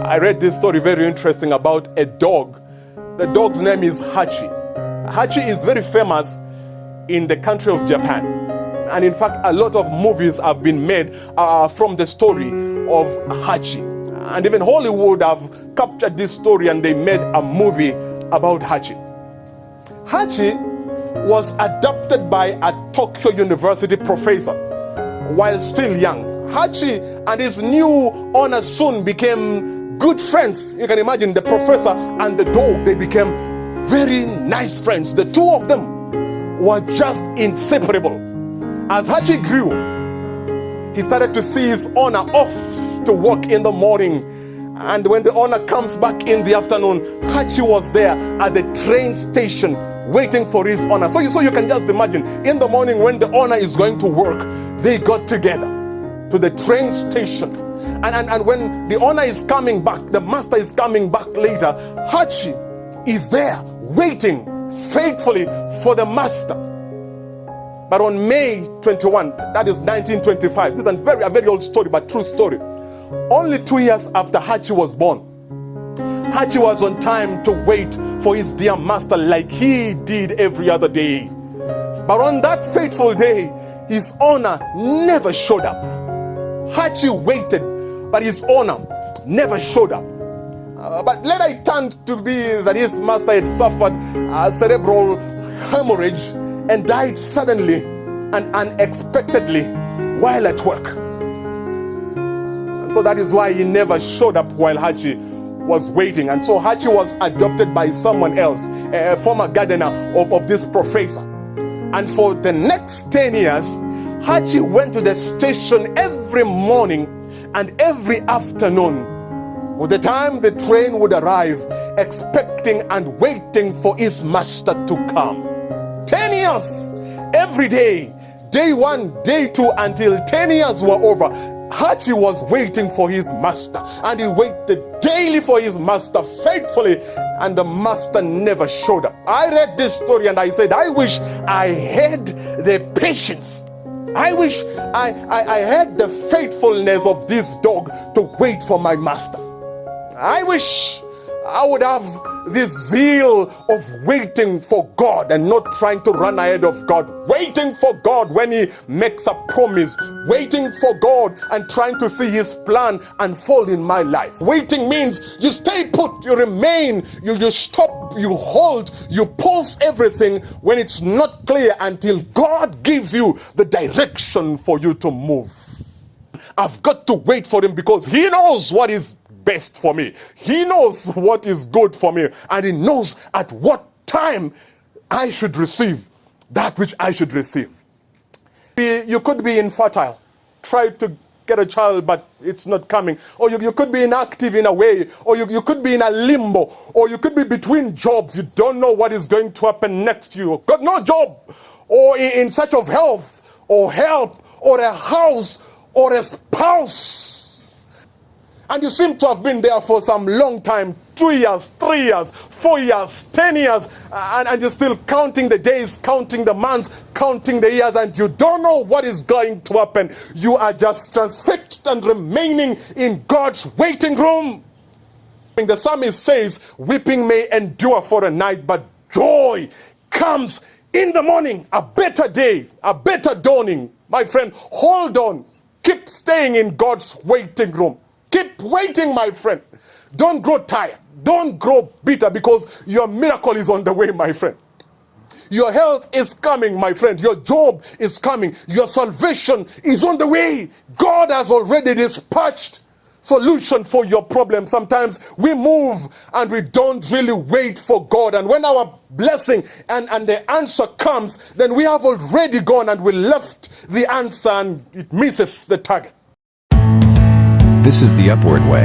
I read this story, very interesting, about a dog. The dog's name is Hachi. Hachi is very famous in the country of Japan. And in fact, a lot of movies have been made from the story of Hachi. And even Hollywood have captured this story and they made a movie about Hachi. Hachi was adopted by a Tokyo University professor while still young. Hachi and his new owner soon became good friends. You can imagine the professor and the dog, they became very nice friends. The two of them were just inseparable. As Hachi grew, he started to see his owner off to work in the morning. And when the owner comes back in the afternoon, Hachi was there at the train station waiting for his owner. So you can just imagine, in the morning when the owner is going to work, they got together to the train station. And when the owner is coming back, the master is coming back later, Hachi is there waiting faithfully for the master. But on May 21, that is 1925, this is a very old story, but true story. Only 2 years after Hachi was born, Hachi was on time to wait for his dear master like he did every other day. But on that fateful day, his owner never showed up. Hachi waited, but his owner never showed up. But later it turned to be that his master had suffered a cerebral hemorrhage and died suddenly and unexpectedly while at work. And so that is why he never showed up while Hachi was waiting. And so Hachi was adopted by someone else, a former gardener of this professor. And for the next 10 years, Hachi went to the station every morning and every afternoon. With the time the train would arrive, expecting and waiting for his master to come. 10 years, every day, day 1, day 2, until 10 years were over, Hachi was waiting for his master, and he waited daily for his master faithfully, and the master never showed up. I read this story and I said, I wish I had the patience. I wish I had the faithfulness of this dog to wait for my master. I wish I would have this zeal of waiting for God and not trying to run ahead of God. Waiting for God when he makes a promise. Waiting for God and trying to see his plan unfold in my life. Waiting means you stay put, you remain, you stop, you hold, you pause everything when it's not clear until God gives you the direction for you to move. I've got to wait for him because he knows what is best for me. He knows what is good for me, and he knows at what time I should receive that which I should receive. You could be infertile, try to get a child but it's not coming, or you could be inactive in a way, or you could be in a limbo, or you could be between jobs. You don't know what is going to happen next to you. Got no job, or in search of health or help or a house or a spouse. And you seem to have been there for some long time, 2 years, 3 years, 4 years, 10 years, and you're still counting the days, counting the months, counting the years, and you don't know what is going to happen. You are just transfixed and remaining in God's waiting room. The psalmist says, weeping may endure for a night, but joy comes in the morning. A better day, a better dawning. My friend, hold on. Keep staying in God's waiting room. Keep waiting, my friend. Don't grow tired. Don't grow bitter, because your miracle is on the way, my friend. Your health is coming, my friend. Your job is coming. Your salvation is on the way. God has already dispatched solution for your problem. Sometimes we move and we don't really wait for God. And when our blessing and the answer comes, then we have already gone and we left the answer and it misses the target. This is the Upward Way,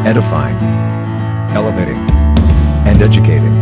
edifying, elevating, and educating.